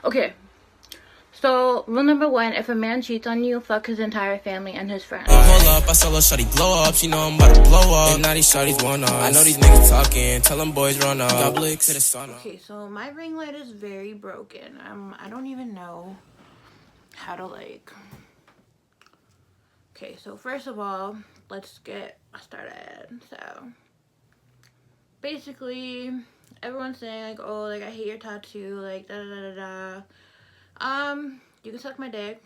Okay, so rule number one, if a man cheats on you, fuck his entire family and his friends. Hold up, I saw little shawty blow up. She know I'm about to blow up. And now these shawties want us. I know these niggas talking. Tell them boys run up. Got blicks to the sun. Okay, so my ring light is very broken. I don't even know how to like. Okay, so first of all, let's get started. So basically, everyone's saying like, oh, like I hate your tattoo, like da da da da. You can suck my dick.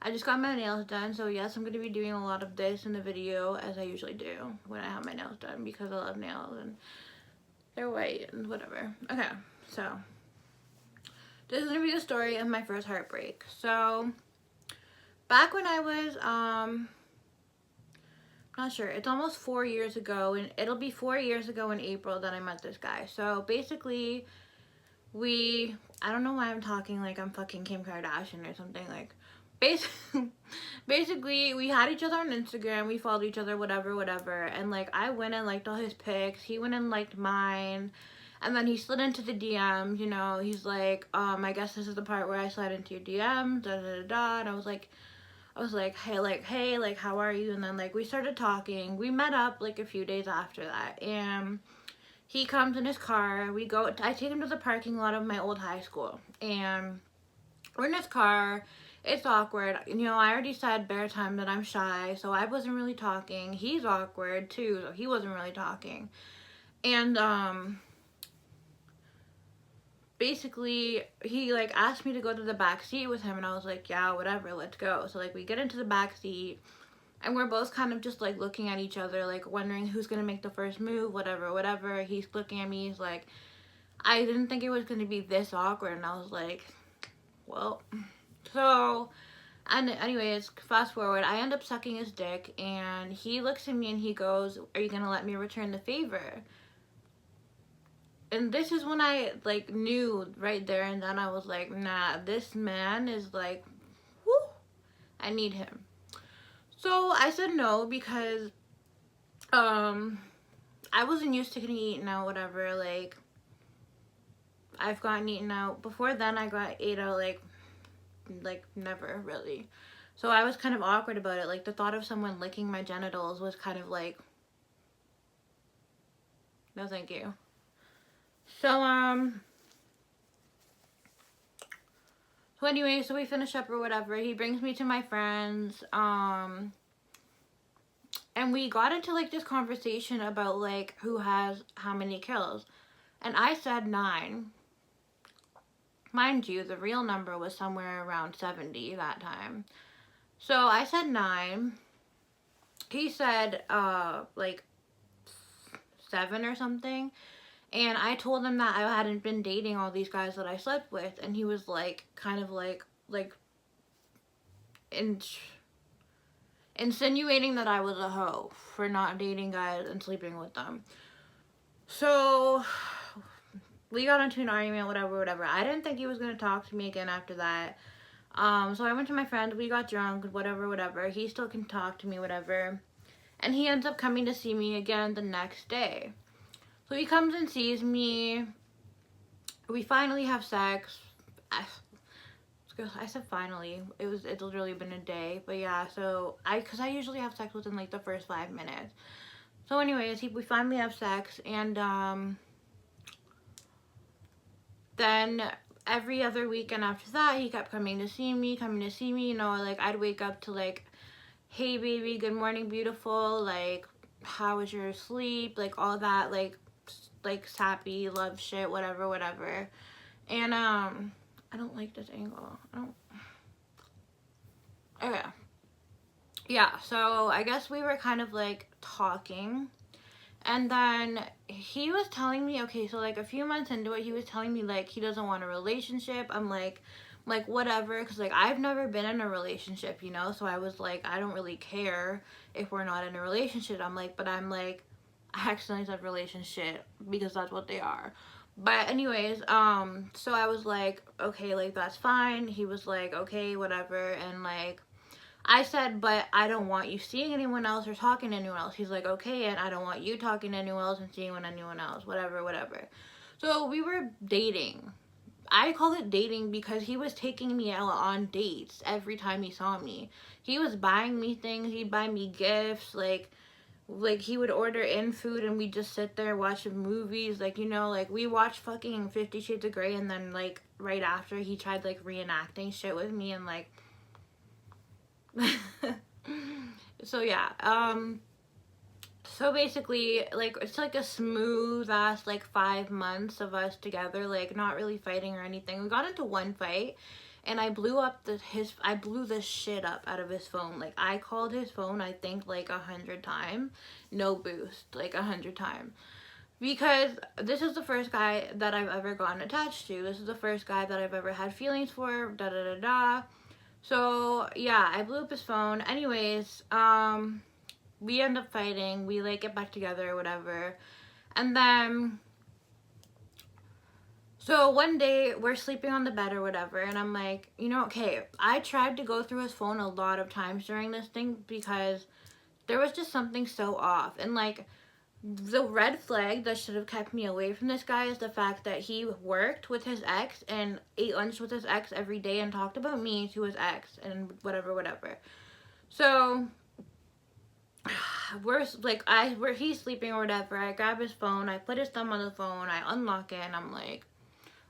I just got my nails done, so yes, I'm going to be doing a lot of this in the video, as I usually do when I have my nails done, because I love nails and they're white and whatever. Okay, so this is going to be the story of my first heartbreak. So back when I was not sure, it's almost 4 years ago, and it'll be 4 years ago in April that I met this guy. So basically, I don't know why I'm talking like I'm fucking Kim Kardashian or something. Like, basically, we had each other on Instagram, we followed each other, whatever, and like, I went and liked all his pics, he went and liked mine, and then he slid into the DMs, you know, he's like, I guess this is the part where I slide into your DMs, da da da da, and I was like, hey, like, how are you? And then like, we started talking, we met up like a few days after that, and he comes in his car, I take him to the parking lot of my old high school, and we're in his car. It's awkward. You know, I already said bare time that I'm shy, so I wasn't really talking. He's awkward too, so he wasn't really talking. And basically, he like asked me to go to the back seat with him, and I was like, yeah, whatever, let's go. So like, we get into the back seat, and we're both kind of just like looking at each other, like wondering who's gonna make the first move, whatever. He's looking at me, he's like, I didn't think it was gonna be this awkward, and I was like, well. So, and anyways, fast forward, I end up sucking his dick, and he looks at me and he goes, are you gonna let me return the favor? And this is when I like knew right there and then, I was like, nah, this man is like, whoo, I need him. So I said no, because I wasn't used to getting eaten out, whatever. Like, I've gotten eaten out before then. I got ate out like never really, so I was kind of awkward about it. Like, the thought of someone licking my genitals was kind of like, no thank you. So anyway, so we finish up or whatever, he brings me to my friends, and we got into like this conversation about like who has how many kills, and I said 9. Mind you, the real number was somewhere around 70 that time. So I said 9. He said like 7 or something. And I told him that I hadn't been dating all these guys that I slept with, and he was like, kind of like insinuating that I was a hoe for not dating guys and sleeping with them. So we got into an argument, whatever. I didn't think he was going to talk to me again after that. So I went to my friend, we got drunk, whatever. He still can talk to me, whatever. And he ends up coming to see me again the next day. So he comes and sees me. We finally have sex. I said finally. It's literally been a day. But yeah, so because I usually have sex within like the first 5 minutes. So anyways, we finally have sex, and then every other weekend after that, he kept coming to see me, you know, like I'd wake up to like, hey baby, good morning beautiful, like how was your sleep, like all that, like sappy love shit, whatever. And I don't like this angle. Okay. Yeah, so I guess we were kind of like talking, and then he was telling me, okay, so like a few months into it, he was telling me like he doesn't want a relationship. I'm like whatever, because like I've never been in a relationship, you know, so I was like, I don't really care if we're not in a relationship. I'm like, I accidentally said relationship because that's what they are. But anyways, so I was like, okay, like that's fine. He was like, okay, whatever. And like I said, but I don't want you seeing anyone else or talking to anyone else. He's like, okay, and I don't want you talking to anyone else and seeing anyone else, whatever. So we were dating I call it dating because he was taking me out on dates every time he saw me. He was buying me things. He'd buy me gifts. Like he would order in food and we'd just sit there watching movies. Like, you know, like we watched fucking 50 Shades of Grey, and then like right after he tried like reenacting shit with me, and like so yeah, so basically, like, it's like a smooth ass like 5 months of us together, like not really fighting or anything. We got into one fight, and I blew the shit up out of his phone. Like, I called his phone, I think, like 100 times, no boost, like 100 times. Because this is the first guy that I've ever gotten attached to. This is the first guy that I've ever had feelings for, da da da da. So yeah, I blew up his phone. Anyways, we end up fighting. We like get back together or whatever. And then, so one day we're sleeping on the bed or whatever, and I'm like, you know, okay, I tried to go through his phone a lot of times during this thing because there was just something so off. And like, the red flag that should have kept me away from this guy is the fact that he worked with his ex and ate lunch with his ex every day and talked about me to his ex and whatever. So where he's sleeping or whatever, I grab his phone, I put his thumb on the phone, I unlock it, and I'm like,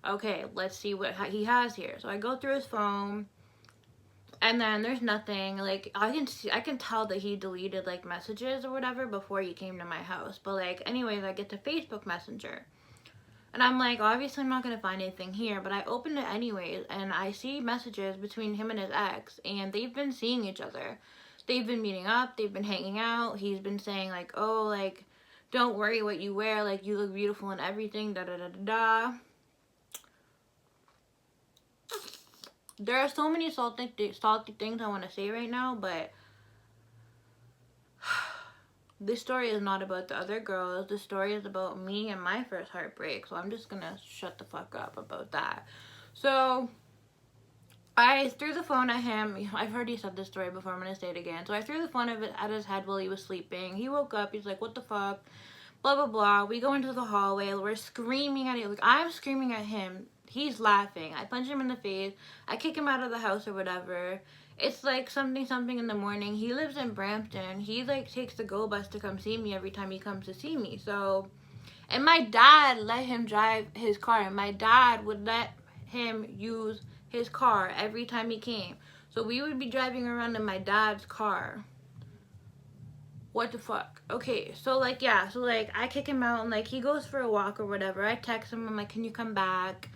okay, let's see what he has here. So I go through his phone, and then there's nothing. Like, I can tell that he deleted like messages or whatever before he came to my house. But like, anyways, I get to Facebook Messenger, and I'm like, obviously I'm not gonna find anything here, but I opened it anyways, and I see messages between him and his ex, and they've been seeing each other. They've been meeting up, they've been hanging out. He's been saying like, oh, like, don't worry what you wear, like, you look beautiful and everything, da da da da da. There are so many salty things I want to say right now, but this story is not about the other girls. This story is about me and my first heartbreak, so I'm just gonna shut the fuck up about that. So I threw the phone at him. I've already said this story before, I'm gonna say it again. So I threw the phone at his head while he was sleeping. He woke up, he's like, what the fuck? Blah, blah, blah. We go into the hallway, we're screaming at him. Like, I'm screaming at him. He's laughing. I punch him in the face. I kick him out of the house or whatever. It's like something in the morning. He lives in Brampton. He like takes the go bus to come see me every time he comes to see me. So, and my dad let him drive his car. And my dad would let him use his car every time he came. So we would be driving around in my dad's car. What the fuck? Okay, so like, yeah, so like I kick him out, and like he goes for a walk or whatever. I text him, I'm like, can you come back?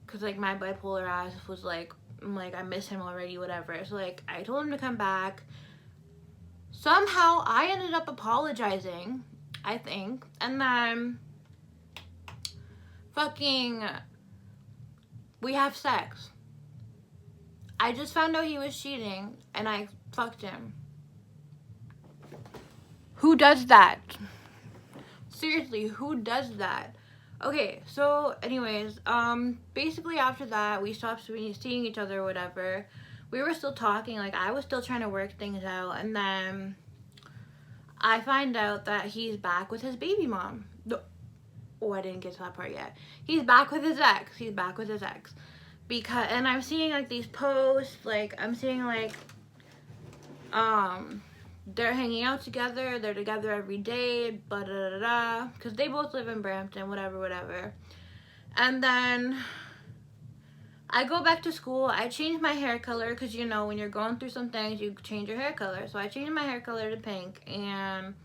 Because like my bipolar ass was like, I'm like, I miss him already, whatever. So like I told him to come back. Somehow I ended up apologizing, I think, and then fucking we have sex. I just found out he was cheating, and I fucked him. Who does that? Seriously, who does that? Okay, so anyways, basically after that, we stopped seeing each other or whatever. We were still talking, like I was still trying to work things out, and then I find out that he's back with his baby mom. Oh, I didn't get to that part yet. He's back with his ex. Because, and I'm seeing like these posts, like I'm seeing like, they're hanging out together, they're together every day, blah, da, da, da, because they both live in Brampton, whatever. And then I go back to school. I change my hair color, because, you know, when you're going through some things, you change your hair color. So I changed my hair color to pink, and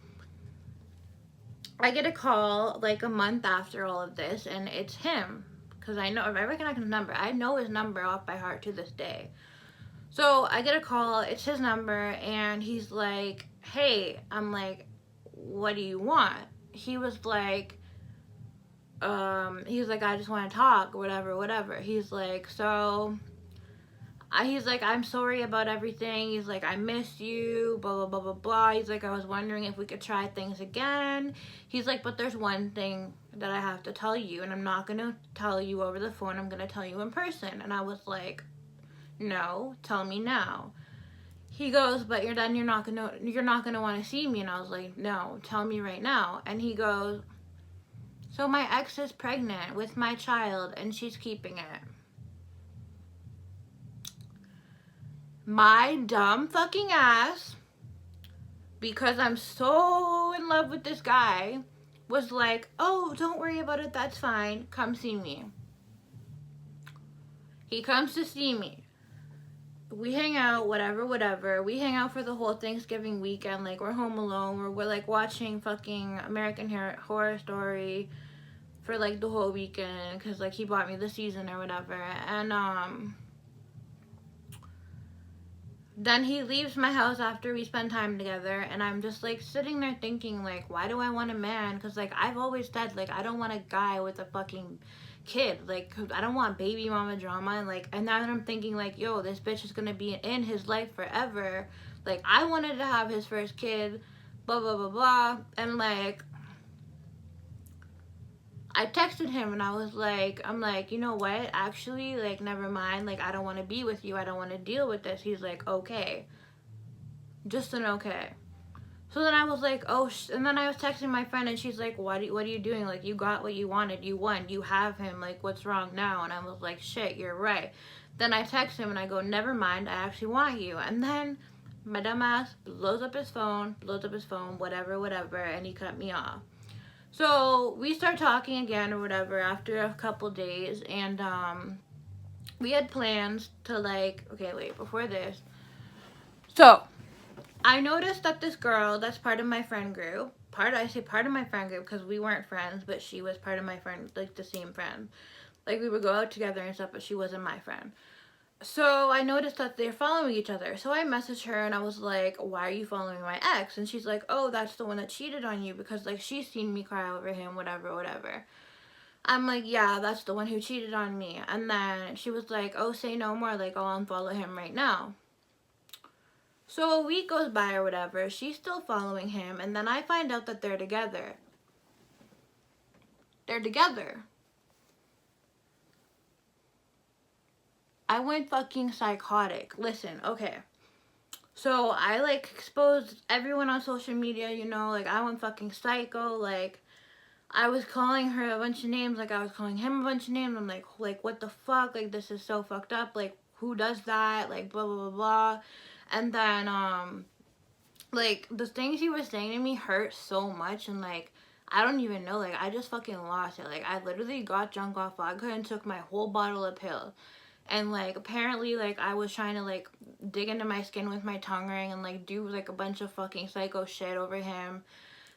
I get a call, like, a month after all of this, and it's him, because I recognize his number. I know his number off by heart to this day. So I get a call, it's his number, and he's like, hey. I'm like, what do you want? He was like, I just want to talk, whatever. He's like, he's like, I'm sorry about everything. He's like, I miss you, blah, blah, blah, blah, blah. He's like, I was wondering if we could try things again. He's like, but there's one thing that I have to tell you, and I'm not going to tell you over the phone. I'm going to tell you in person. And I was like, no, tell me now. He goes, but you're not gonna want to see me. And I was like, no, tell me right now. And he goes, So my ex is pregnant with my child and she's keeping it. My dumb fucking ass, because I'm so in love with this guy, was like, oh, don't worry about it, that's fine, come see me. He comes to see me. We hang out, whatever. We hang out for the whole Thanksgiving weekend. Like, we're home alone. We're like watching fucking American Horror Story for like the whole weekend. Because like he bought me the season or whatever. And then he leaves my house after we spend time together. And I'm just like sitting there thinking like, why do I want a man? Because like I've always said like, I don't want a guy with a fucking kid. Like, I don't want baby mama drama. And like, and now that I'm thinking like, yo, this bitch is gonna be in his life forever. Like, I wanted to have his first kid, blah blah blah blah. And like, I texted him and I was like, I'm like, you know what, actually, like, never mind, like, I don't want to be with you, I don't want to deal with this. He's like, okay, just an okay. So then I was like, oh, and then I was texting my friend and she's like, what are you doing? Like, you got what you wanted. You won. You have him. Like, what's wrong now? And I was like, shit, you're right. Then I text him and I go, never mind. I actually want you. And then my dumb ass blows up his phone, whatever. And he cut me off. So we start talking again or whatever after a couple days. And we had plans to like, okay, wait, before this. So I noticed that this girl that's part of my friend group, I say part of my friend group because we weren't friends, but she was part of my friend, like the same friend. Like we would go out together and stuff, but she wasn't my friend. So I noticed that they're following each other. So I messaged her and I was like, why are you following my ex? And she's like, oh, that's the one that cheated on you because like she's seen me cry over him, whatever. I'm like, yeah, that's the one who cheated on me. And then she was like, oh, say no more, like I'll unfollow him right now. So a week goes by or whatever, she's still following him, and then I find out that they're together. They're together. I went fucking psychotic. Listen, okay. So I like exposed everyone on social media, you know, like I went fucking psycho, like I was calling her a bunch of names, like I was calling him a bunch of names. I'm like what the fuck, like this is so fucked up, like who does that, like blah blah blah blah. And then like the things he was saying to me hurt so much, and like I don't even know, like I just fucking lost it. Like I literally got drunk off vodka and took my whole bottle of pills. And like apparently like I was trying to like dig into my skin with my tongue ring and like do like a bunch of fucking psycho shit over him.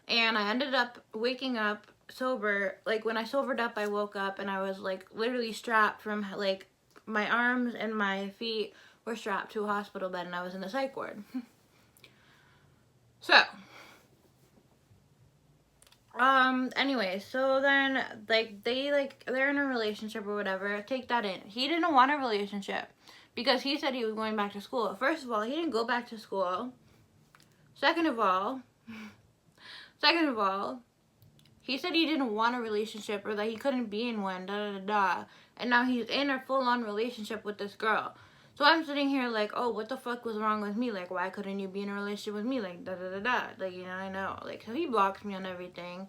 And I ended up waking up sober. Like when I sobered up, I woke up and I was like literally strapped from like my arms and my feet were strapped to a hospital bed and I was in the psych ward. So anyway, so then like they're in a relationship or whatever. Take that in. He didn't want a relationship because he said he was going back to school. First of all, he didn't go back to school. Second of all, he said he didn't want a relationship or that he couldn't be in one, and now he's in a full-on relationship with this girl. So I'm sitting here like, oh, what the fuck was wrong with me? Like, why couldn't you be in a relationship with me? Like, Like, you know, I know. Like, so he blocks me on everything.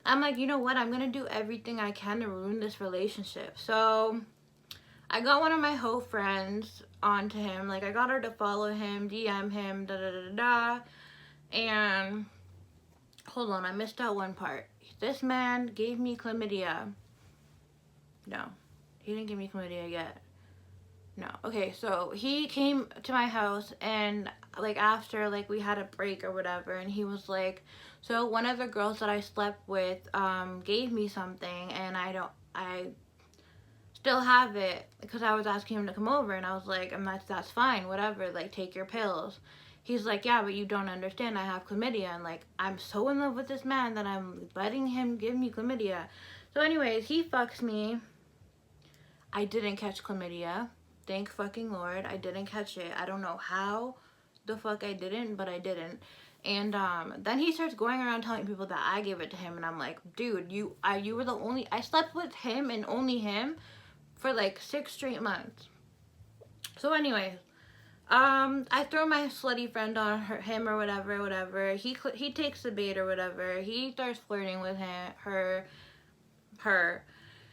I'm like, you know what? I'm going to do everything I can to ruin this relationship. So I got one of my hoe friends onto him. Like, I got her to follow him, DM him, And hold on, I missed out one part. This man gave me chlamydia. No, he didn't give me chlamydia yet. No. Okay, so he came to my house and like after like we had a break or whatever, and he was like, so one of the girls that I slept with gave me something and I still have it because I was asking him to come over, and I was like, that's fine, whatever, like take your pills. He's like, yeah, but you don't understand, I have chlamydia. And like, I'm so in love with this man that I'm letting him give me chlamydia. So anyways, he fucks me. I didn't catch chlamydia. Thank fucking Lord, I didn't catch it. I don't know how the fuck I didn't, but I didn't. And then he starts going around telling people that I gave it to him, and I'm like, dude, you were the only, I slept with him and only him for like 6 straight months. So anyways, I throw my slutty friend on him or whatever. He takes the bait or whatever. He starts flirting with her. her.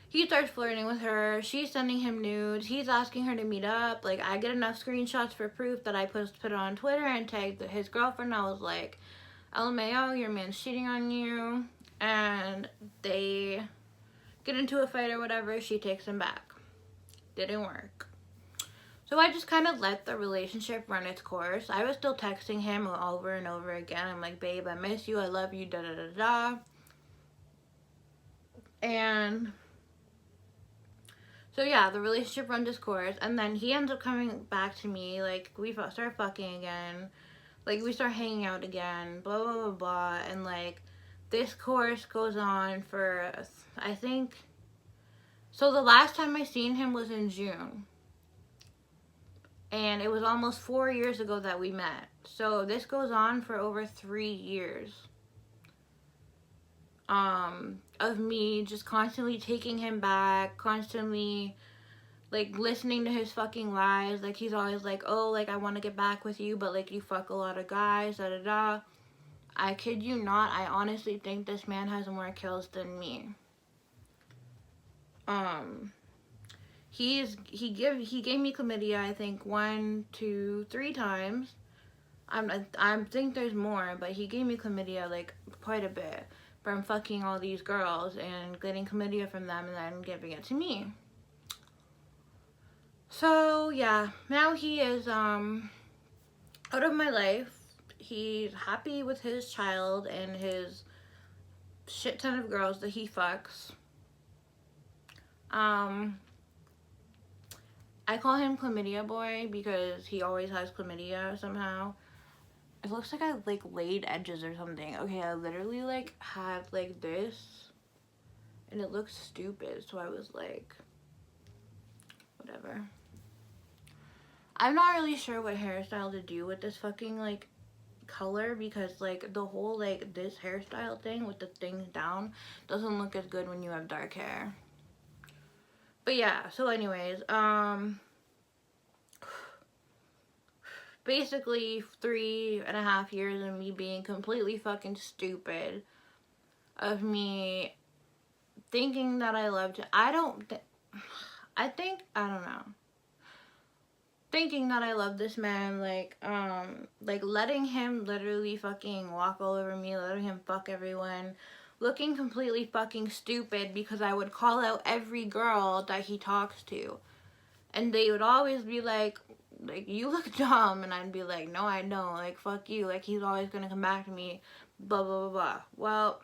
He starts flirting with her. She's sending him nudes. He's asking her to meet up. Like, I get enough screenshots for proof that I put it on Twitter and tagged his girlfriend. I was like, LMAO, your man's cheating on you. And they get into a fight or whatever. She takes him back. Didn't work. So I just kind of let the relationship run its course. I was still texting him over and over again. I'm like, babe, I miss you. I love you. Da da da da. And so yeah, the relationship runs its course, and then he ends up coming back to me, like, we start fucking again, like, we start hanging out again, blah, blah, blah, blah, and, like, this course goes on for, I think, so the last time I seen him was in June, and it was almost 4 years ago that we met, so this goes on for over 3 years. Of me just constantly taking him back, constantly, like, listening to his fucking lies. Like, he's always like, oh, like, I want to get back with you, but, like, you fuck a lot of guys, da da da. I kid you not, I honestly think this man has more kills than me. He gave me chlamydia, I think 1, 2, 3 times. I think there's more, but he gave me chlamydia, like, quite a bit from fucking all these girls and getting chlamydia from them and then giving it to me. So yeah, now he is out of my life. He's happy with his child and his shit ton of girls that he fucks. I call him chlamydia boy because he always has chlamydia somehow. It looks like I, like, laid edges or something. Okay, I literally, like, had, like, this, and it looks stupid, so I was like, whatever. I'm not really sure what hairstyle to do with this fucking, like, color, because, like, the whole, like, this hairstyle thing with the things down doesn't look as good when you have dark hair. But yeah, so anyways, basically 3.5 years of me being completely fucking stupid, of me thinking that I loved him. Thinking that I love this man, like letting him literally fucking walk all over me, letting him fuck everyone, looking completely fucking stupid because I would call out every girl that he talks to, and they would always be like, you look dumb, and I'd be like, no, I don't, like, fuck you, like, he's always gonna come back to me, blah, blah, blah, blah. Well,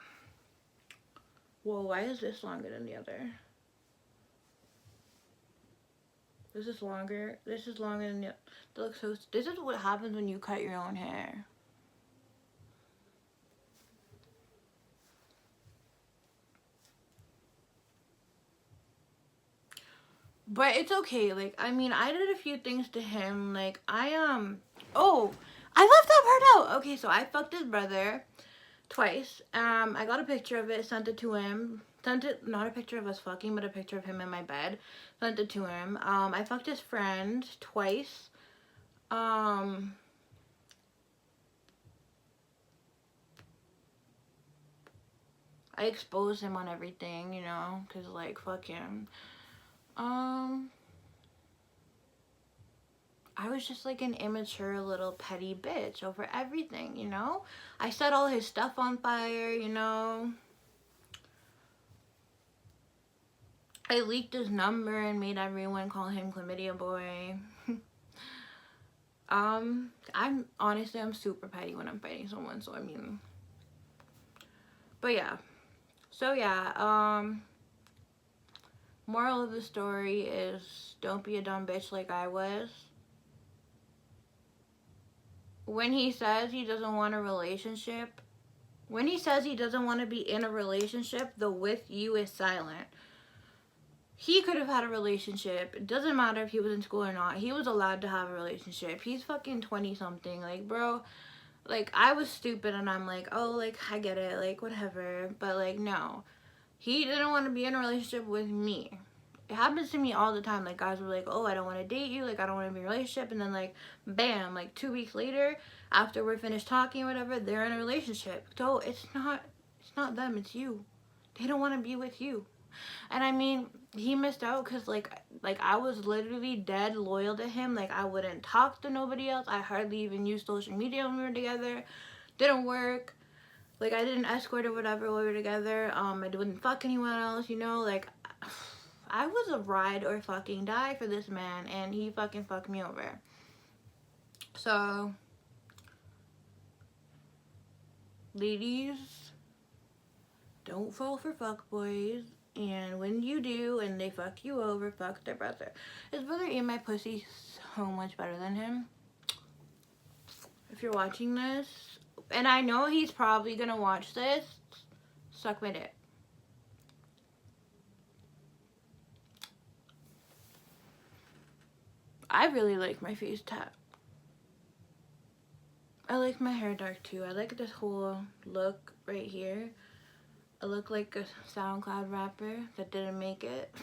whoa, why is this longer than the other? This is longer. This is longer than the, that looks so, this is what happens when you cut your own hair. But it's okay, like, I mean, I did a few things to him, like, oh, I left that part out! Okay, so I fucked his brother twice. I got a picture of it, sent it to him. Not a picture of us fucking, but a picture of him in my bed. Sent it to him. I fucked his friend twice. I exposed him on everything, you know, because, like, fuck him. I was just, like, an immature little petty bitch over everything, you know? I set all his stuff on fire, you know? I leaked his number and made everyone call him chlamydia boy. I'm super petty when I'm fighting someone, so I mean. But yeah. So yeah, moral of the story is don't be a dumb bitch like I was. When he says he doesn't want a relationship, when he says he doesn't want to be in a relationship, the with you is silent. He could have had a relationship. It doesn't matter if he was in school or not. He was allowed to have a relationship. He's fucking 20-something. Like, bro, like, I was stupid and I'm like, oh, like, I get it. Like, whatever. But, like, no. He didn't want to be in a relationship with me. It happens to me all the time. Like, guys were like, oh, I don't want to date you. Like, I don't want to be in a relationship. And then, like, bam, like, 2 weeks later, after we're finished talking or whatever, they're in a relationship. So, it's not them. It's you. They don't want to be with you. And I mean, he missed out because like I was literally dead loyal to him. Like I wouldn't talk to nobody else. I hardly even used social media when we were together. Didn't work. Like I didn't escort or whatever while we were together. I wouldn't fuck anyone else, you know, like I was a ride or fucking die for this man, and he fucking fucked me over. So ladies, don't fall for fuckboys. And when you do and they fuck you over, fuck their brother. His brother ate my pussy so much better than him. If you're watching this, and I know he's probably gonna watch this, suck my dick. I really like my face tat. I like my hair dark too. I like this whole look right here. I look like a SoundCloud rapper that didn't make it.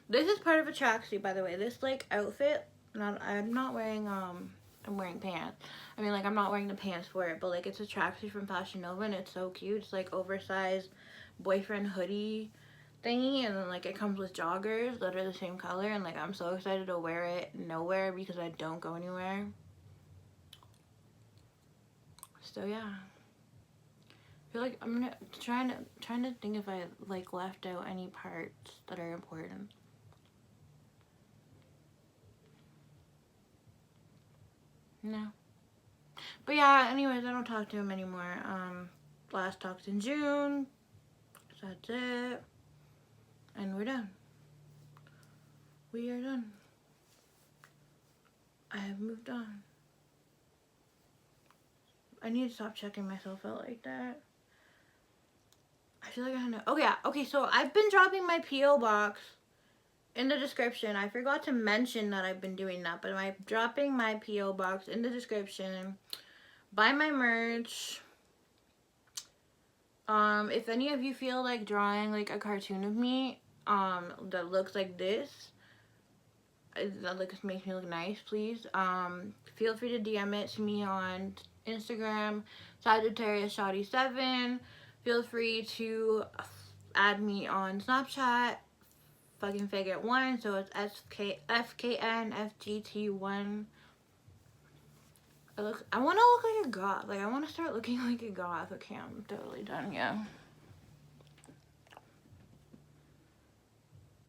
This is part of a tracksuit, by the way. This like outfit, I'm not wearing I'm wearing pants. I mean, like, I'm not wearing the pants for it, but like it's a tracksuit from Fashion Nova, and it's so cute. It's like oversized boyfriend hoodie thingy, and then like it comes with joggers that are the same color, and like I'm so excited to wear it nowhere because I don't go anywhere. So yeah, I feel like I'm trying to think if I like left out any parts that are important. No. But yeah, anyways, I don't talk to him anymore. Last talked in June. So that's it. And we're done. We are done. I have moved on. I need to stop checking myself out like that. I feel like I know. Oh yeah, okay, so I've been dropping my P.O. box in the description. I forgot to mention that I've been doing that, but I'm dropping my P.O. box in the description. Buy my merch. If any of you feel like drawing like a cartoon of me, that looks like this, that makes me look nice, please, feel free to DM it to me on Instagram, Sagittarius7. Feel free to add me on Snapchat, fucking faggot1, so it's FKNFGT1. I want to look like a goth. Like, I want to start looking like a goth. Okay, I'm totally done, yeah.